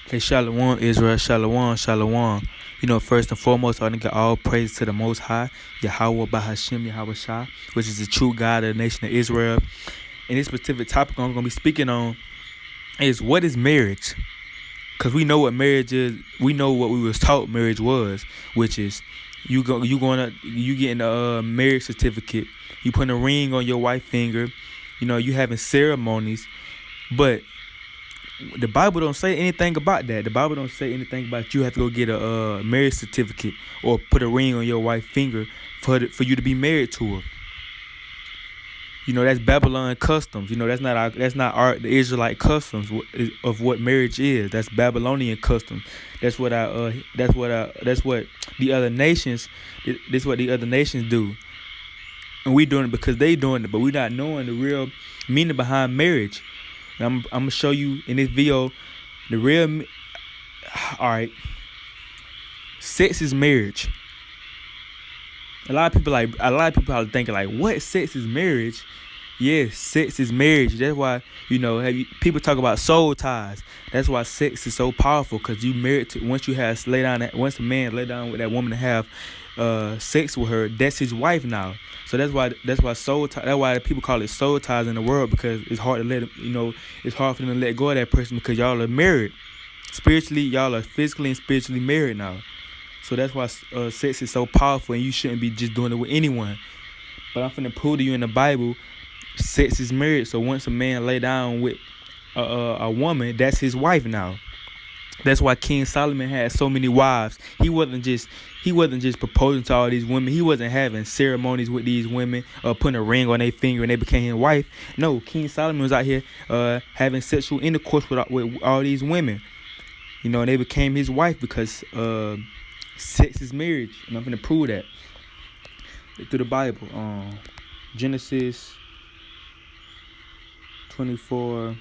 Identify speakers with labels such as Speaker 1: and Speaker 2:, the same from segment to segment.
Speaker 1: Hey, Shalom, Israel, Shalom, Shalom. First and foremost, I want to give all praise to the Most High, Yahweh Bahashim, Yahweh Shah, which is the true God of the nation of Israel. And this specific topic I'm going to be speaking on is what is marriage? Because we know what marriage is. We know what we was taught marriage was, which is you getting a marriage certificate, you putting a ring on your wife's finger, you having ceremonies, but the Bible don't say anything about that. The Bible don't say anything about you have to go get a marriage certificate or put a ring on your wife's finger for you to be married to her. That's Babylon customs. That's not our the Israelite customs of what marriage is. That's Babylonian customs. That's what the other nations. This is what the other nations do, and we doing it because they doing it, but we not knowing the real meaning behind marriage. I'm gonna show you in this video the real. All right, sex is marriage. A lot of people are thinking like, what sex is marriage? Yes, sex is marriage. That's why people talk about soul ties. That's why sex is so powerful, because you married to once a man lay down with that woman to have sex with her, that's his wife now. So that's why soul ties. That's why people call it soul ties in the world, because it's hard to it's hard for them to let go of that person, because y'all are married spiritually. Y'all are physically and spiritually married now. So that's why sex is so powerful, and you shouldn't be just doing it with anyone. But I'm finna prove to you in the Bible, sex is marriage. So once a man lay down with a woman, that's his wife now. That's why King Solomon had so many wives. He wasn't just proposing to all these women. He wasn't having ceremonies with these women, putting a ring on their finger and they became his wife. No, King Solomon was out here having sexual intercourse with all these women. And they became his wife, because sex is marriage. And I'm going to prove that through the Bible. Genesis 24.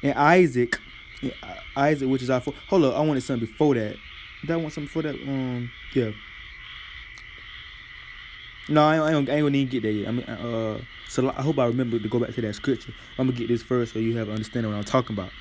Speaker 1: And Isaac, which is our hold up, I wanted something before that. Did I want something before that? Yeah. No, I ain't gonna even get there yet. So I hope I remember to go back to that scripture. I'm gonna get this first so you have an understanding of what I'm talking about.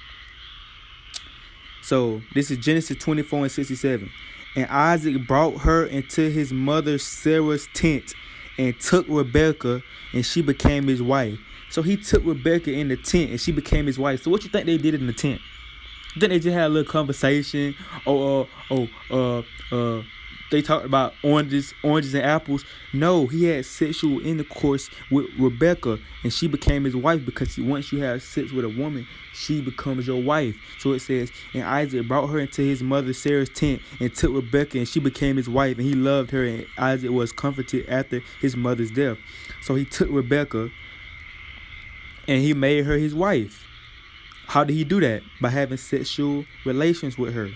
Speaker 1: So this is Genesis 24:67. And Isaac brought her into his mother Sarah's tent and took Rebekah, and she became his wife. So he took Rebekah in the tent, and she became his wife. So what you think they did in the tent? You think they just had a little conversation? They talked about oranges and apples. No, he had sexual intercourse with Rebekah, and she became his wife, because once you have sex with a woman, she becomes your wife. So it says, and Isaac brought her into his mother Sarah's tent and took Rebekah, and she became his wife, and he loved her, and Isaac was comforted after his mother's death. So he took Rebekah and he made her his wife. How did he do that? By having sexual relations with her.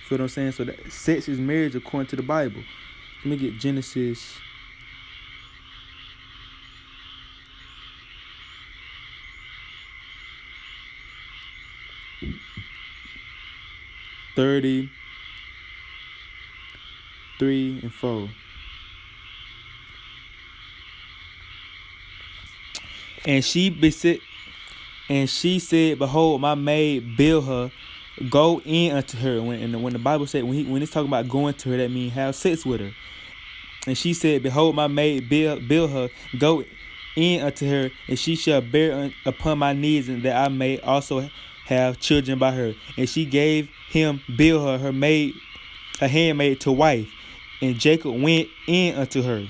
Speaker 1: Feel what I'm saying? So that sex is marriage according to the Bible. Let me get Genesis 33:4. And she said, behold, my maid Bilhah, go in unto her. When the Bible said, when it's talking about going to her, that means have sex with her. And she said, behold, my maid Bilhah, go in unto her, and she shall bear upon my knees, and that I may also have children by her. And she gave him Bilhah, her handmaid, to wife. And Jacob went in unto her.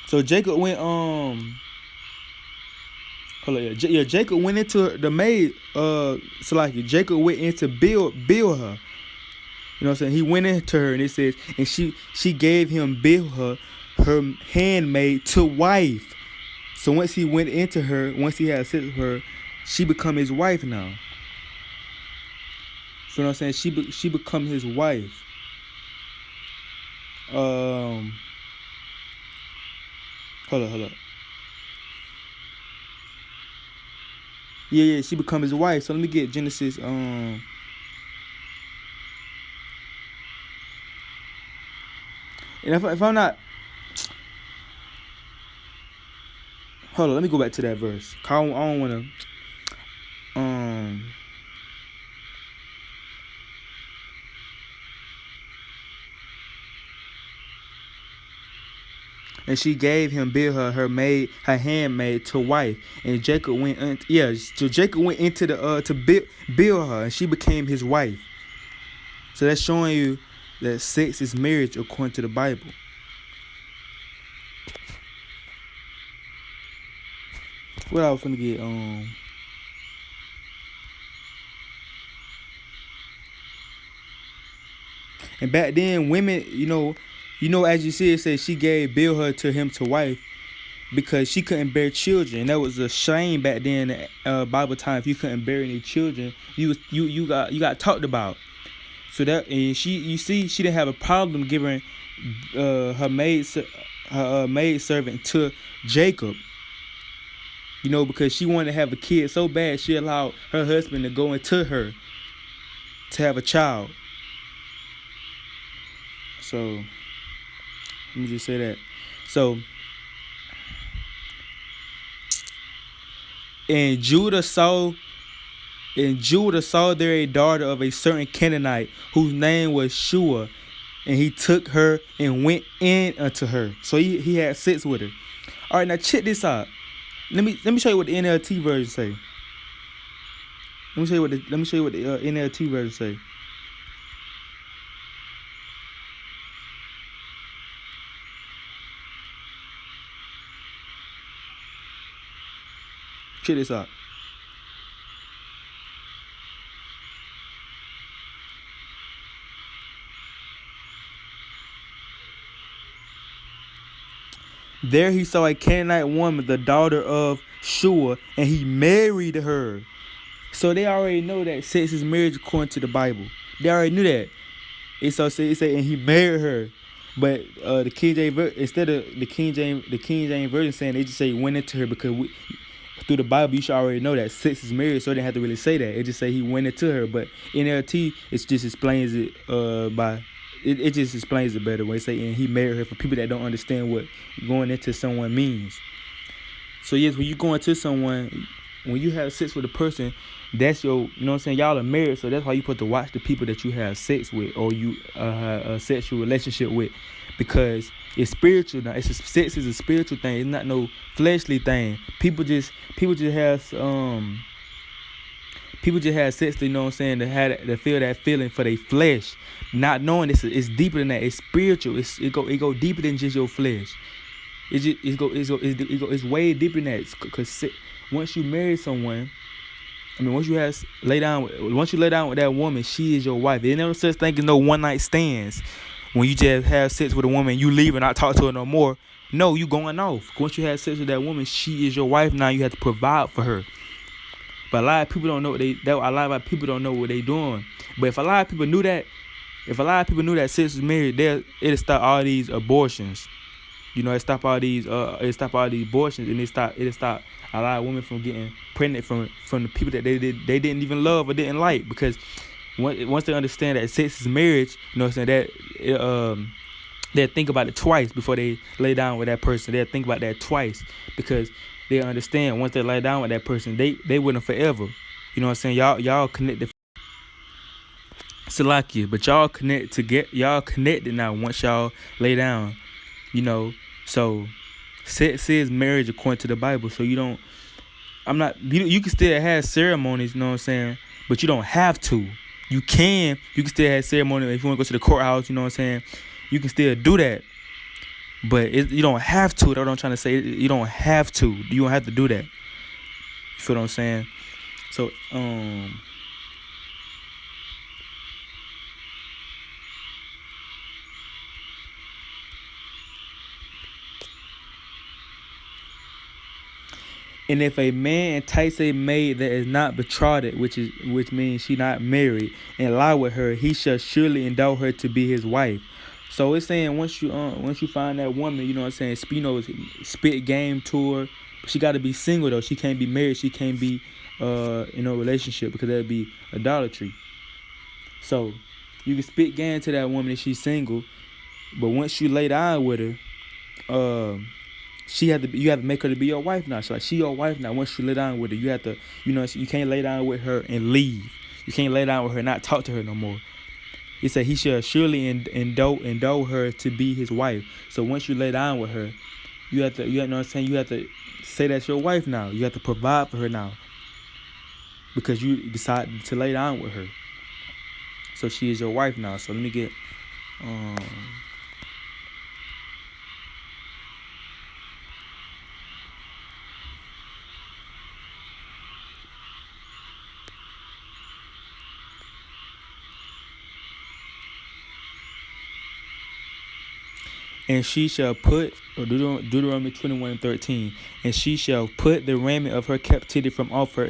Speaker 1: So Jacob went Jacob went into the maid. Jacob went into Bilhah. You know what I'm saying? He went into her, and it says, and she gave him Bilhah, her handmaid, to wife. So once he went into her, once he had sex with her, she become his wife now. So you know what I'm saying? She become his wife. Hold up. Yeah, she become his wife. So let me get Genesis And if I'm not, hold on, let me go back to that verse. I don't want to. And she gave him Bilhah, her handmaid, to wife. And Jacob went, so Jacob went into the to Bilhah, and she became his wife. So that's showing you that sex is marriage according to the Bible. What I was gonna get and back then women, as you see, it says she gave Bilhah to him to wife because she couldn't bear children. And that was a shame back then in Bible time. If you couldn't bear any children, you got talked about. So that, and she didn't have a problem giving her maid servant to Jacob. Because she wanted to have a kid so bad, she allowed her husband to go into her to have a child. So let me just say that. So, and Judah saw there a daughter of a certain Canaanite whose name was Shua, and he took her and went in unto her. So he had sex with her. All right, now check this out. Let me show you what the NLT version say. Let me show you what the NLT version say. Check this out. There he saw a Canaanite woman, the daughter of Shua, and he married her. So they already know that sex is marriage according to the Bible. They already knew that. It say, and he married her. But the King James, instead of the King James version saying, they just say went into her, because through the Bible you should already know that sex is marriage, so they didn't have to really say that. It just say he went into her. But NLT, it just explains it it just explains it better when it say, and he married her, for people that don't understand what going into someone means. So yes, when you go into someone, when you have sex with a person, that's your, y'all are married, so that's why you put to watch the people that you have sex with, or you have a sexual relationship with, because it's spiritual now. Sex is a spiritual thing. It's not no fleshly thing. People just have sex, to feel that feeling for their flesh, not knowing it's deeper than that. It's spiritual. It go deeper than just your flesh. It's way deeper than that. Because once you marry someone, once you lay down with that woman, she is your wife. There's no such thing as no one night stands. When you just have sex with a woman, you leave and not talk to her no more. No, you going off. Once you have sex with that woman, she is your wife. Now you have to provide for her. But a lot of people don't know what they doing. But if a lot of people knew that sex was marriage, it'll stop all these abortions. It stop all these abortions, and it'll stop a lot of women from getting pregnant from the people that they didn't even love or didn't like. Because once they understand that sex is marriage, that they'll think about it twice before they lay down with that person. They'll think about that twice, because they understand once they lay down with that person, they with them forever. Y'all connected. Salakia, but y'all connected now once y'all lay down. So sex is marriage according to the Bible. So you can still have ceremonies, but you don't have to. You can still have ceremony. If you want to go to the courthouse, you can still do that. But you don't have to. That's what I'm trying to say. You don't have to. You don't have to do that. You feel what I'm saying? So, and if a man entice a maid that is not betrothed, which means she not married, and lie with her, he shall surely endow her to be his wife. So it's saying once you find that woman, spit game to her. She got to be single though. She can't be married. She can't be in a relationship, because that'd be idolatry. So you can spit game to that woman if she's single, But once you lay down with her, you have to make her to be your wife now. So like she your wife now. Once you lay down with her, you have to, you can't lay down with her and leave. You can't lay down with her and not talk to her no more. He said he shall surely endow her to be his wife. So once you lay down with her, you have to, you know what I'm saying? You have to say that's your wife now. You have to provide for her now, because you decided to lay down with her. So she is your wife now. So let me get and she shall put, or Deuteronomy 21:13, and she shall put the raiment of her captivity from off her,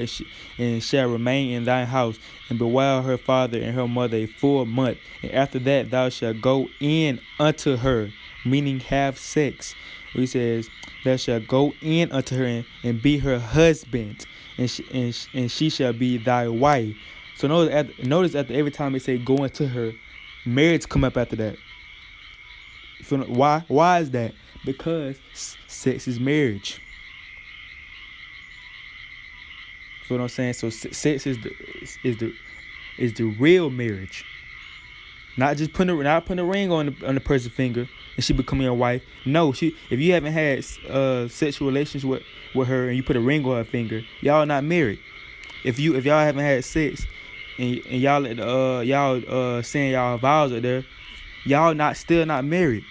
Speaker 1: and shall remain in thine house, and bewail her father and her mother a full month. And after that thou shalt go in unto her, meaning have sex. He says, thou shalt go in unto her and be her husband, and she shall be thy wife. So notice after every time they say go into her, marriage come up after that. Why? Why is that? Because sex is marriage. You know what I'm saying? So sex is the real marriage. Not just putting a ring on the person's finger and she becoming your wife. No, if you haven't had sexual relations with her and you put a ring on her finger, y'all not married. If y'all haven't had sex and y'all saying y'all vows are there, y'all still not married.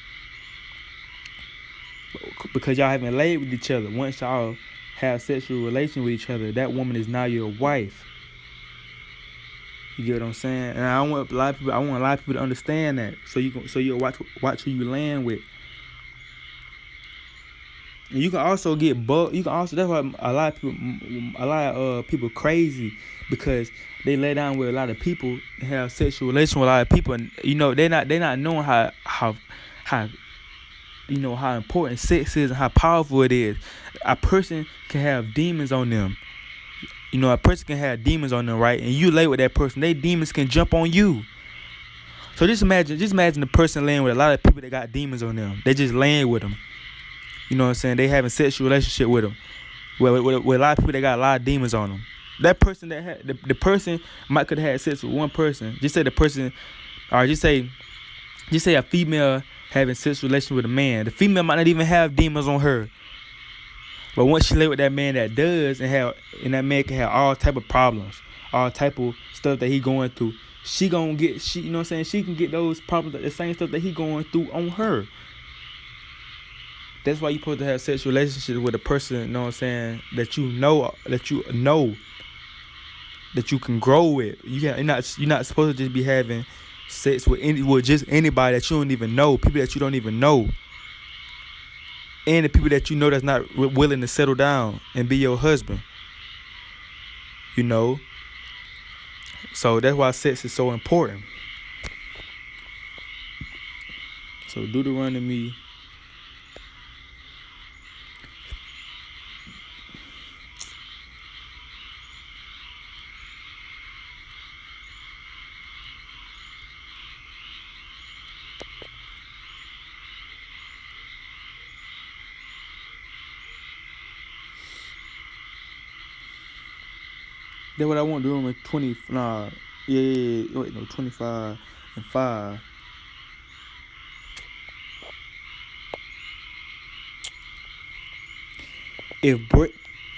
Speaker 1: Because y'all haven't laid with each other. Once y'all have sexual relations with each other, that woman is now your wife. You get what I'm saying? And I want a lot of people to understand that. So you'll watch who you land with. And you can also get bugged. That's why a lot of people crazy, because they lay down with a lot of people and have sexual relations with a lot of people, and they're not knowing how how important sex is and how powerful it is. A person can have demons on them. A person can have demons on them, right? And you lay with that person, they demons can jump on you. So just imagine the person laying with a lot of people that got demons on them. They just laying with them. You know what I'm saying? They having sexual relationship with them. With a lot of people that got a lot of demons on them. That person that had the person could have had sex with one person. Just say the person, or just say a female having sexual relations with a man. The female might not even have demons on her. But once she lay with that man that does, and that man can have all type of problems, all type of stuff that he going through, she gonna get, you know what I'm saying? She can get those problems, the same stuff that he going through on her. That's why you supposed to have sexual relationships with a person, you know what I'm saying, that you know that you can grow with. You're not supposed to just be having sex with just anybody that you don't even know, people that you don't even know, and the people that you know that's not willing to settle down and be your husband. So that's why sex is so important. So Deuteronomy That's what I want to do with 20. Nah, yeah. Wait, no, 25 and 5.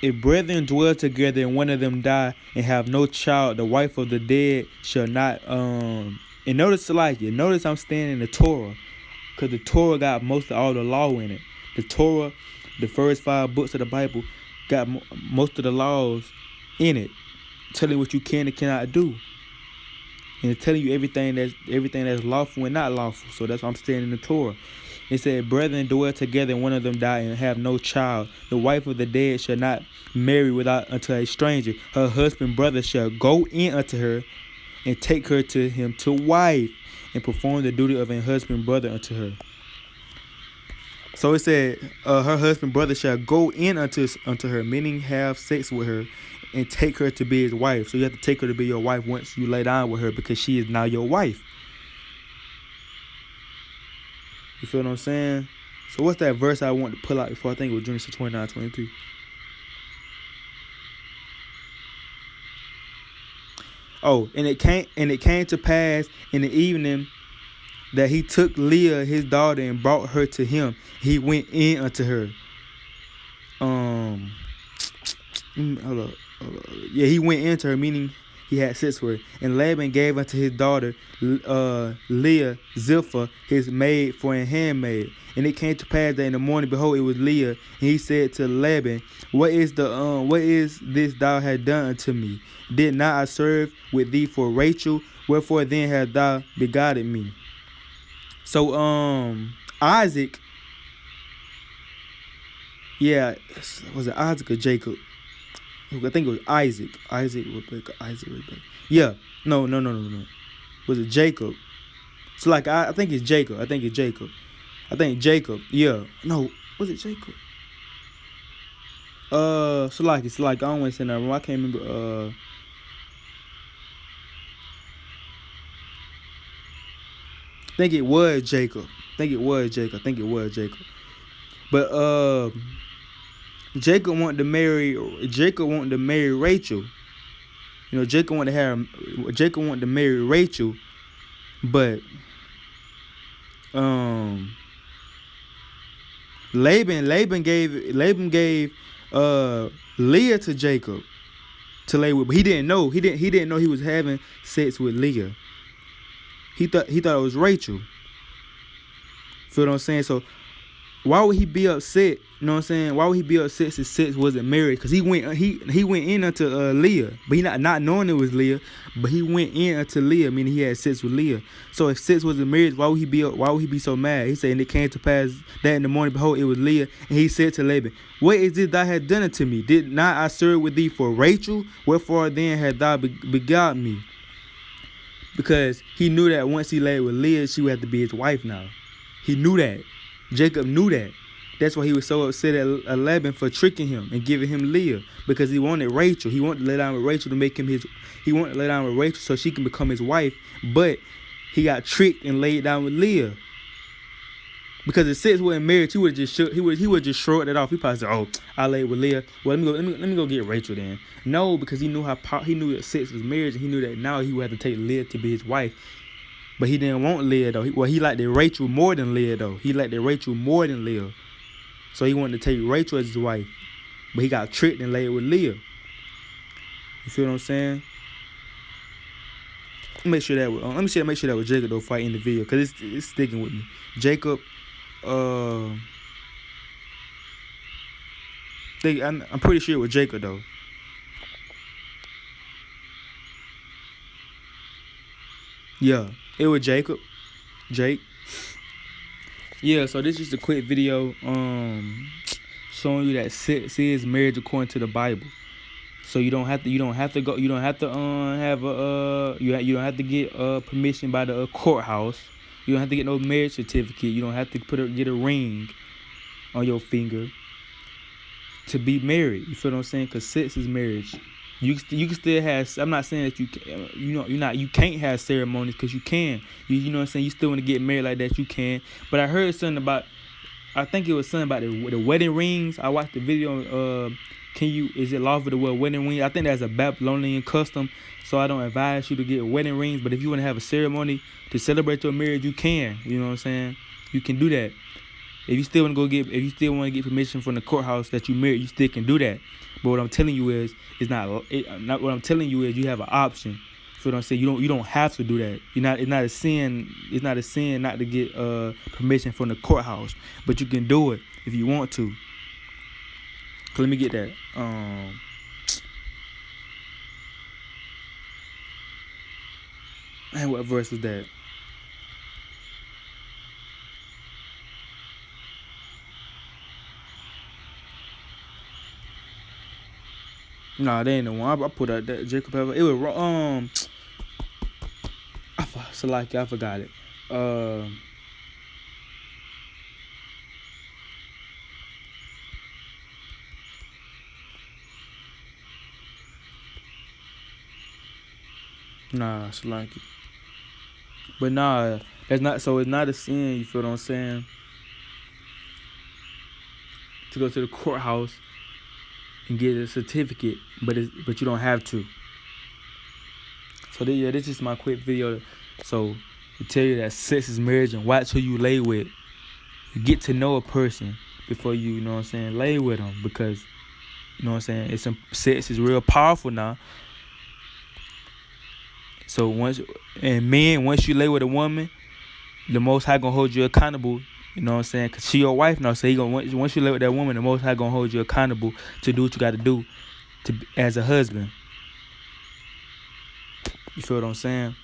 Speaker 1: If brethren dwell together and one of them die and have no child, the wife of the dead shall not. And notice I'm staying in the Torah, because the Torah got most of all the law in it. The Torah, the first 5 books of the Bible, got most of the laws in it, telling what you can and cannot do, and telling you everything that's lawful and not lawful. So that's why I'm staying in the Torah. It said, brethren dwell together and one of them die and have no child. The wife of the dead shall not marry unto a stranger. Her husband brother shall go in unto her and take her to him to wife, and perform the duty of a husband brother unto her. So it said, her husband brother shall go in unto her, meaning have sex with her, and take her to be his wife. So you have to take her to be your wife once you lay down with her, because she is now your wife. You feel what I'm saying? So what's that verse I want to pull out before? I think it was Genesis 29:23. Oh, and it came to pass in the evening that he took Leah his daughter and brought her to him. He went in unto her. Hold up. Yeah, he went into her, meaning he had sex with her. And Laban gave unto his daughter Leah Zilpah his maid for a handmaid. And it came to pass that in the morning, behold, it was Leah. And he said to Laban, what is this thou hast done unto me? Did not I serve with thee for Rachel? Wherefore then hast thou begotten me? So Isaac, yeah, was it Isaac or Jacob? I think it was Isaac. Rebecca. Yeah. No. Was it Jacob? So like I think it's Jacob. I think Jacob. Yeah. No. Was it Jacob? So like it's like I don't want to say that wrong. I can't remember. I think it was Jacob. But Jacob wanted to marry Rachel. You know, Jacob wanted to marry Rachel, but Laban gave Leah to Jacob to lay with, but he didn't know he was having sex with Leah. He thought it was Rachel. Feel what I'm saying? So why would he be upset? You know what I'm saying? Why would he be upset since sex wasn't married? Because he went in unto Leah, but he not knowing it was Leah, but he went in unto Leah, meaning he had sex with Leah. So if sex wasn't married, why would he be so mad? He said, and it came to pass that in the morning, behold, it was Leah, and he said to Laban, what is this thou hast done unto me? Did not I serve with thee for Rachel? Wherefore then hast thou begot me? Because he knew that once he laid with Leah, she would have to be his wife now. He knew that. Jacob knew that. That's why he was so upset at Laban for tricking him and giving him Leah, because he wanted Rachel. He wanted to lay down with Rachel to make him his. He wanted to lay down with Rachel so she can become his wife, but he got tricked and laid down with Leah. Because if sex wasn't marriage, he would just shrugged it off. He probably said, "Oh, I laid with Leah. Well, let me go get Rachel then." No, because he knew that sex was marriage, and he knew that now he would have to take Leah to be his wife. But he didn't want Leah though. He liked the Rachel more than Leah though. So he wanted to take Rachel as his wife, but he got tricked and laid with Leah. You feel what I'm saying? Make sure that was Jacob though fighting the video, because it's sticking with me. Jacob, I'm pretty sure it was Jacob though. Yeah, it was Jacob. Jake. Yeah, so this is just a quick video showing you that sex is marriage according to the Bible. So you don't have to get permission by the courthouse. You don't have to get no marriage certificate. You don't have to get a ring on your finger to be married. You feel what I'm saying? Because sex is marriage. You can still have. I'm not saying that you can't have ceremonies, because you can. You know what I'm saying? You still want to get married like that, you can. But I heard something about. I think it was something about the wedding rings. I watched the video. Is it lawful to wear wedding rings? I think that's a Babylonian custom, so I don't advise you to get wedding rings. But if you want to have a ceremony to celebrate your marriage, you can. You know what I'm saying? You can do that. If you still want to get permission from the courthouse that you married, you still can do that. But what I'm telling you is, you have an option. Feel what I'm saying? You don't have to do that. It's not a sin. It's not a sin not to get permission from the courthouse, but you can do it if you want to. Let me get that. Man, what verse was that? Nah, that ain't the one. I put out that Jacob Pepper. It was I forgot it. Nah, Salaki. But nah, It's not a sin, you feel what I'm saying, to go to the courthouse and get a certificate, but you don't have to. So this is my quick video. So to tell you that sex is marriage and watch who you lay with. You get to know a person before you know what I'm saying, lay with them, because you know what I'm saying, sex is real powerful now. So once you lay with a woman, the Most High gonna hold you accountable. You know what I'm saying? Cause she your wife now. So once you lay with that woman, the Most High gonna hold you accountable to do what you got to do as a husband. You feel what I'm saying?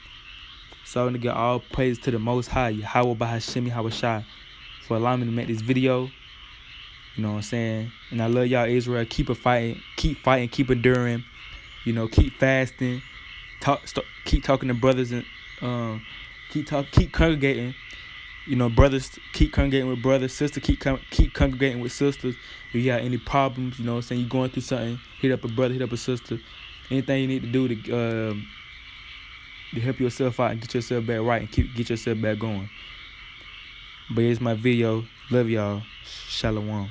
Speaker 1: So I want to give all praise to the Most High, Yahweh Bahashemi Hawashai, for allowing me to make this video. You know what I'm saying? And I love y'all, Israel. Keep fighting, keep enduring. You know, keep fasting. Keep talking to brothers and keep congregating. You know, brothers keep congregating with brothers. Sisters keep congregating with sisters. If you got any problems, you know what I'm saying, you going through something, hit up a brother, hit up a sister. Anything you need to do to help yourself out and get yourself back right and get yourself back going. But here's my video. Love y'all. Shalom.